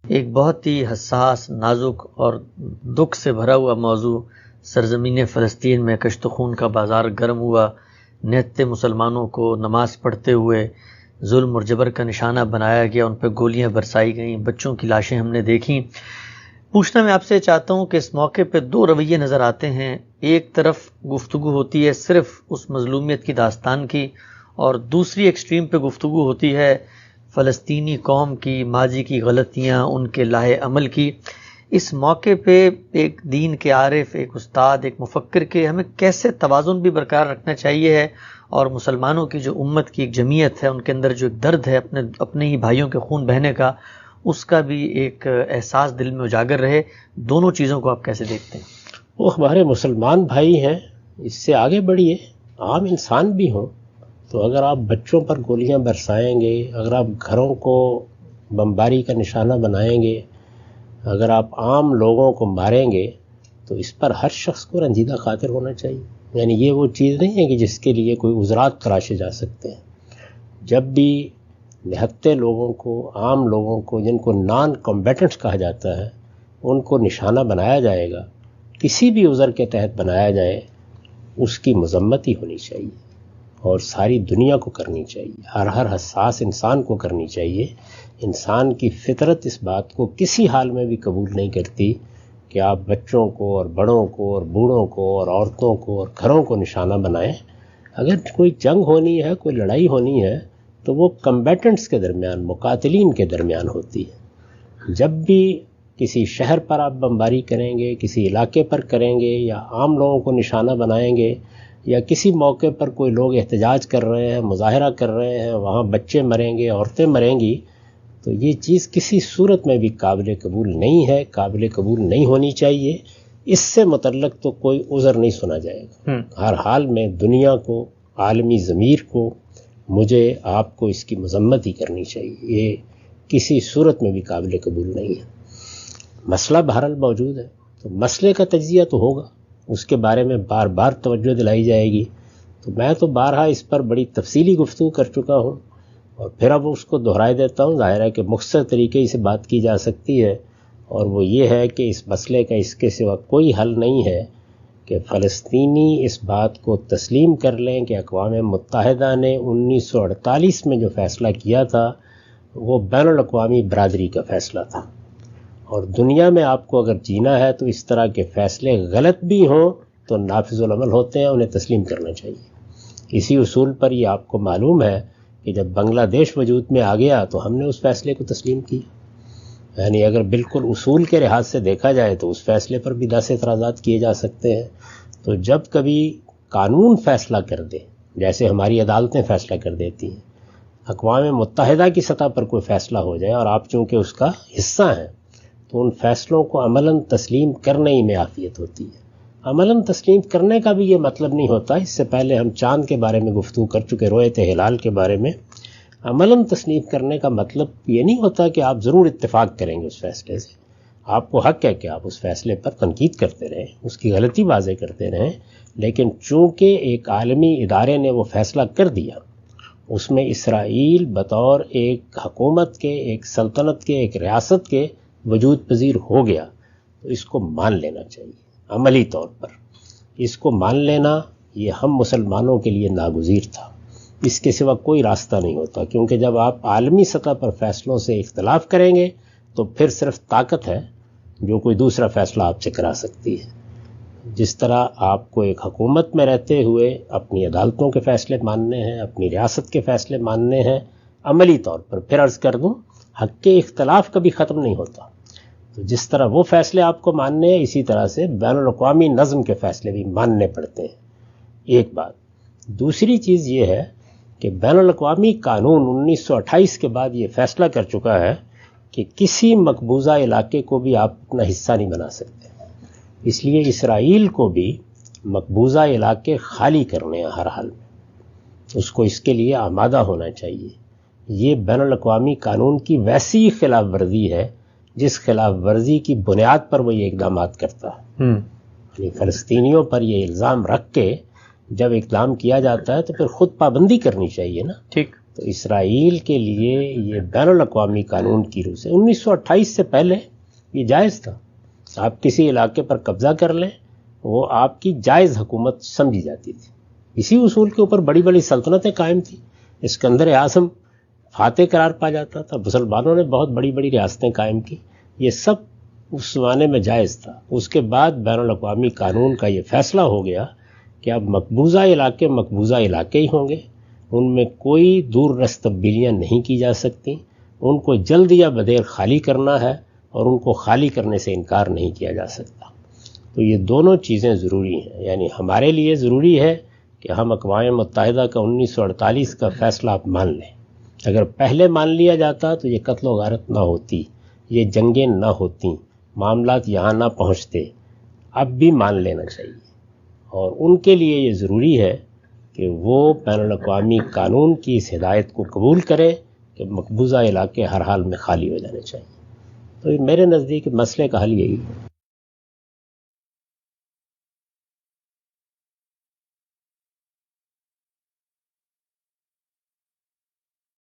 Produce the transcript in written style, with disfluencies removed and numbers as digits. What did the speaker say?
ایک بہت ہی حساس، نازک اور دکھ سے بھرا ہوا موضوع سرزمین فلسطین میں کشت خون کا بازار گرم ہوا. نہتے مسلمانوں کو نماز پڑھتے ہوئے ظلم اور جبر کا نشانہ بنایا گیا، ان پہ گولیاں برسائی گئیں، بچوں کی لاشیں ہم نے دیکھیں. پوچھنا میں آپ سے چاہتا ہوں کہ اس موقع پہ دو رویے نظر آتے ہیں. ایک طرف گفتگو ہوتی ہے صرف اس مظلومیت کی داستان کی، اور دوسری ایکسٹریم پہ گفتگو ہوتی ہے فلسطینی قوم کی ماضی کی غلطیاں، ان کے لاہے عمل کی. اس موقع پہ ایک دین کے عارف، ایک استاد، ایک مفکر کے ہمیں کیسے توازن بھی برقرار رکھنا چاہیے ہے، اور مسلمانوں کی جو امت کی ایک جمعیت ہے ان کے اندر جو ایک درد ہے اپنے ہی بھائیوں کے خون بہنے کا، اس کا بھی ایک احساس دل میں اجاگر رہے. دونوں چیزوں کو آپ کیسے دیکھتے ہیں؟ وہ ہمارے مسلمان بھائی ہیں، اس سے آگے بڑھیے. عام انسان بھی ہوں تو اگر آپ بچوں پر گولیاں برسائیں گے، اگر آپ گھروں کو بمباری کا نشانہ بنائیں گے، اگر آپ عام لوگوں کو ماریں گے، تو اس پر ہر شخص کو رنجیدہ خاطر ہونا چاہیے. یعنی یہ وہ چیز نہیں ہے کہ جس کے لیے کوئی عذرات تراشے جا سکتے ہیں. جب بھی نہتے لوگوں کو، عام لوگوں کو، جن کو نان کمبیٹنٹس کہا جاتا ہے، ان کو نشانہ بنایا جائے گا، کسی بھی عذر کے تحت بنایا جائے، اس کی مذمت ہی ہونی چاہیے، اور ساری دنیا کو کرنی چاہیے، ہر حساس انسان کو کرنی چاہیے. انسان کی فطرت اس بات کو کسی حال میں بھی قبول نہیں کرتی کہ آپ بچوں کو اور بڑوں کو اور بوڑھوں کو اور عورتوں کو اور گھروں کو نشانہ بنائیں. اگر کوئی جنگ ہونی ہے، کوئی لڑائی ہونی ہے، تو وہ کمبیٹنٹس کے درمیان، مقاتلین کے درمیان ہوتی ہے. جب بھی کسی شہر پر آپ بمباری کریں گے، کسی علاقے پر کریں گے، یا عام لوگوں کو نشانہ بنائیں گے، یا کسی موقع پر کوئی لوگ احتجاج کر رہے ہیں، مظاہرہ کر رہے ہیں، وہاں بچے مریں گے، عورتیں مریں گی، تو یہ چیز کسی صورت میں بھی قابل قبول نہیں ہے، قابل قبول نہیں ہونی چاہیے. اس سے متعلق تو کوئی عذر نہیں سنا جائے گا. ہر حال میں دنیا کو، عالمی ضمیر کو، مجھے، آپ کو اس کی مذمت ہی کرنی چاہیے. یہ کسی صورت میں بھی قابل قبول نہیں ہے. مسئلہ بہرحال موجود ہے، تو مسئلے کا تجزیہ تو ہوگا، اس کے بارے میں بار بار توجہ دلائی جائے گی. تو میں تو بارہا اس پر بڑی تفصیلی گفتگو کر چکا ہوں، اور پھر اب اس کو دہرائے دیتا ہوں. ظاہر ہے کہ مختصر طریقے سے بات کی جا سکتی ہے، اور وہ یہ ہے کہ اس مسئلے کا اس کے سوا کوئی حل نہیں ہے کہ فلسطینی اس بات کو تسلیم کر لیں کہ اقوام متحدہ نے 1948 میں جو فیصلہ کیا تھا وہ بین الاقوامی برادری کا فیصلہ تھا، اور دنیا میں آپ کو اگر جینا ہے تو اس طرح کے فیصلے غلط بھی ہوں تو نافذ العمل ہوتے ہیں، انہیں تسلیم کرنا چاہیے. اسی اصول پر یہ آپ کو معلوم ہے کہ جب بنگلہ دیش وجود میں آ گیا تو ہم نے اس فیصلے کو تسلیم کیا. یعنی اگر بالکل اصول کے لحاظ سے دیکھا جائے تو اس فیصلے پر بھی 10 اعتراضات کیے جا سکتے ہیں. تو جب کبھی قانون فیصلہ کر دے، جیسے ہماری عدالتیں فیصلہ کر دیتی ہیں، اقوام متحدہ کی سطح پر کوئی فیصلہ ہو جائے اور آپ چونکہ اس کا حصہ ہیں، تو ان فیصلوں کو عملاً تسلیم کرنے ہی میں عافیت ہوتی ہے. عملاً تسلیم کرنے کا بھی یہ مطلب نہیں ہوتا. اس سے پہلے ہم چاند کے بارے میں گفتگو کر چکے، رؤیت ہلال کے بارے میں. عملاً تسلیم کرنے کا مطلب یہ نہیں ہوتا کہ آپ ضرور اتفاق کریں گے اس فیصلے سے. آپ کو حق ہے کہ آپ اس فیصلے پر تنقید کرتے رہیں، اس کی غلطی واضح کرتے رہیں، لیکن چونکہ ایک عالمی ادارے نے وہ فیصلہ کر دیا، اس میں اسرائیل بطور ایک حکومت کے، ایک سلطنت کے، ایک ریاست کے وجود پذیر ہو گیا، تو اس کو مان لینا چاہیے. عملی طور پر اس کو مان لینا یہ ہم مسلمانوں کے لیے ناگزیر تھا. اس کے سوا کوئی راستہ نہیں ہوتا، کیونکہ جب آپ عالمی سطح پر فیصلوں سے اختلاف کریں گے تو پھر صرف طاقت ہے جو کوئی دوسرا فیصلہ آپ سے کرا سکتی ہے. جس طرح آپ کو ایک حکومت میں رہتے ہوئے اپنی عدالتوں کے فیصلے ماننے ہیں، اپنی ریاست کے فیصلے ماننے ہیں عملی طور پر. پھر عرض کر دوں، حق کے اختلاف کبھی ختم نہیں ہوتا. تو جس طرح وہ فیصلے آپ کو ماننے ہیں، اسی طرح سے بین الاقوامی نظم کے فیصلے بھی ماننے پڑتے ہیں. ایک بات. دوسری چیز یہ ہے کہ بین الاقوامی قانون 1928 کے بعد یہ فیصلہ کر چکا ہے کہ کسی مقبوضہ علاقے کو بھی آپ اپنا حصہ نہیں بنا سکتے. اس لیے اسرائیل کو بھی مقبوضہ علاقے خالی کرنے ہیں ہر حال میں، اس کو اس کے لیے آمادہ ہونا چاہیے. یہ بین الاقوامی قانون کی ویسی خلاف ورزی ہے جس خلاف ورزی کی بنیاد پر وہ یہ اقدامات کرتا ہے. یعنی فلسطینیوں پر یہ الزام رکھ کے جب اقدام کیا جاتا ہے تو پھر خود پابندی کرنی چاہیے نا. ٹھیک. تو اسرائیل کے لیے یہ بین الاقوامی قانون کی روح سے 1928 سے پہلے یہ جائز تھا. آپ کسی علاقے پر قبضہ کر لیں وہ آپ کی جائز حکومت سمجھی جاتی تھی. اسی اصول کے اوپر بڑی بڑی سلطنتیں قائم تھیں. اسکندر اعظم فاتح قرار پا جاتا تھا. مسلمانوں نے بہت بڑی بڑی ریاستیں قائم کی. یہ سب اس زمانے میں جائز تھا. اس کے بعد بین الاقوامی قانون کا یہ فیصلہ ہو گیا کہ اب مقبوضہ علاقے ہی ہوں گے. ان میں کوئی دور رس تبدیلیاں نہیں کی جا سکتی. ان کو جلد یا بدیر خالی کرنا ہے اور ان کو خالی کرنے سے انکار نہیں کیا جا سکتا. تو یہ دونوں چیزیں ضروری ہیں. یعنی ہمارے لیے ضروری ہے کہ ہم اقوام متحدہ کا 1948 کا فیصلہ آپ مان لیں. اگر پہلے مان لیا جاتا تو یہ قتل و غارت نہ ہوتی, یہ جنگیں نہ ہوتیں, معاملات یہاں نہ پہنچتے. اب بھی مان لینا چاہیے. اور ان کے لیے یہ ضروری ہے کہ وہ بین الاقوامی قانون کی اس ہدایت کو قبول کرے کہ مقبوضہ علاقے ہر حال میں خالی ہو جانے چاہیے. تو میرے نزدیک مسئلے کا حل یہی ہے.